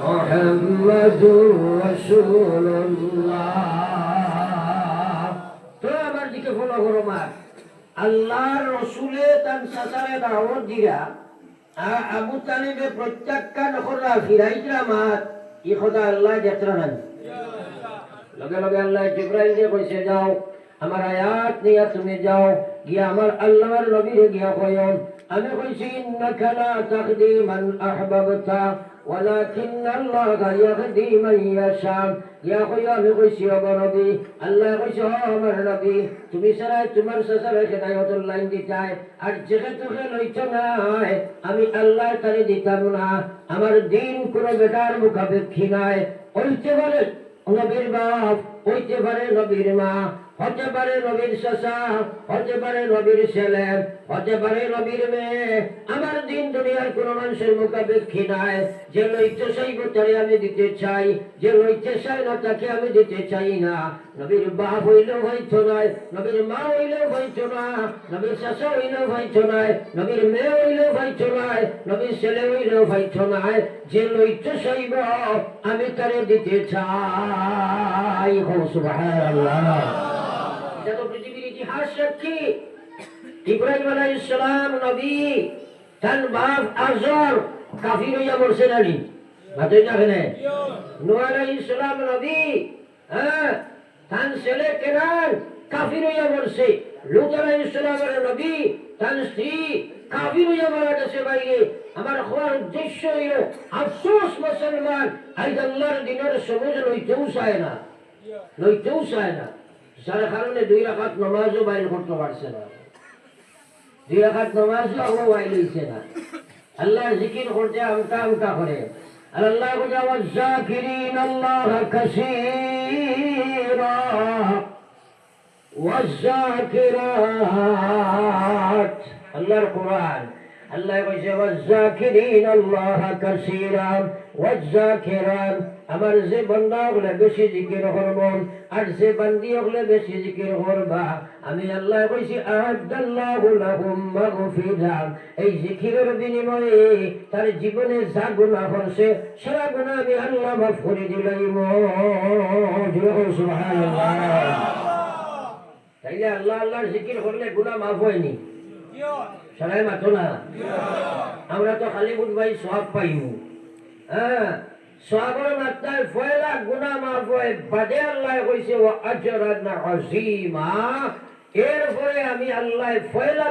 মুহাম্মাদুর রাসূলুল্লাহ। তো আমার দিকে ফলো করো মার। আল্লাহর রসুলে তার সাসারে দাওয়াত দিরা আবু তালিবে প্রত্যাখ্যান করা ফিরাইরা মাত ই খোদা আল্লাহ যাত্রা নাই। লগে লগে আল্লাহ জিবরাইলকে কইছে যাও আমার আয়াত নিয়ে তুমি যাও গিয়া আমার আল্লাহর নবীরে গিয়া কইও আমি কইছি ইন্নাকা লা তাহদি মান আহবাবতা ওয়ালাকিন আল্লাহ ইয়াহদি মান ইয়াশা। গিয়া কইও আমি কইছি ও নবী আল্লাহ কইছে আমার নবী তুমি সারা তোমার সাসারে হেদায়েতের লাইন দিতাই আর যেখানে তোকে লইছ না আমি আল্লাহ তারে দিতাম না। আমার দিন কোনো বেটার মুখাপেক্ষী নাই। হইতে পারে নবীর বাপ, হইতে পারে নবীর মা, হতে পারে নবীর চাচা, হতে পারে নবীর ছেলে, হতে পারে নবীর মেয়ে। আমার দিন দুনিয়ার কোন মানুষের মুখাপেক্ষী নাই। যে লইতে চাইব তারে আমি দিতে চাই, যে লইতে চাই না তাকে আমি দিতে চাই না। নবীর বাপ হইলেও হইতো নাই, নবীর মা হইলেও হইতো না, নবীর চাচা হইলেও হইতো নাই, নবীর মেয়ে হইলেও হইতো নাই, নবীর ছেলে হইলেও হইতো নাই। যে লইতে চাইব আমি তারে দিতে চাই। সুবহানাল্লাহ। এটা তো পৃথিবীর ইতিহাস সাক্ষী। ইব্রাহিম আলাইহিস সালাম নবী তার বাপ আজর কাফির হইয়া মরছে নানি মাথায় রাখেন। নূহ আলাইহিস সালাম নবী তার ছেলে কেনান কাফির হইয়া মরছে। লূত আলাইহিস সালামের নবী তার স্ত্রী কাফির হইয়া মারা গেছে। বাইরে আমার হওয়ার উদ্দেশ্য হইল আফসোস মুসলমান আজ আল্লাহর দিনের সবুজ লইতেও চায় না, লইতেও চায় না। যার কারণে 2 রাকাত নামাজও বাইরে করতে পারছে না, 2 রাকাত নামাজও আবু বাইরে লইছে না। আল্লাহর জিকির করতে আমটা আমটা করে। আর আল্লাহ বলে ওয়াযাকিরিন আল্লাহ কাসীরা ওয়াযাকিরাত। আল্লাহর কোরআন আল্লাহ কইছে ওয়াযাকিরিন আল্লাহ কাসীরা ওয়াযাকিরাত। আমার যে বান্দা হলে বেশি জিকির করব আর যে বান্দি হলে বেশি জিকির করবা আমি আল্লাহ কইছি আ'আদাল্লাহু লাহুম মাগফিরা। এই জিকিরের বিনিময়ে তার জীবনে যা গুনাহ করছে সারা গুনাহ আমি আল্লাহ মাফ করে দিলাম। সুবহানাল্লাহ। তাইলে আল্লাহ আল্লাহর জিকির করলে গুনাহ মাফ হয়নি? সবাই মাথো না। আমরা তো খালি বুঝবাই সওয়াব পাইমু। সওয়াবের মাত্রায় ফয়লা গুনাহ মাফ হয় বাদে আল্লাহ কইছে ওয়া আজরান আযীমা। এরপরে আমি আল্লাহ ফয়লা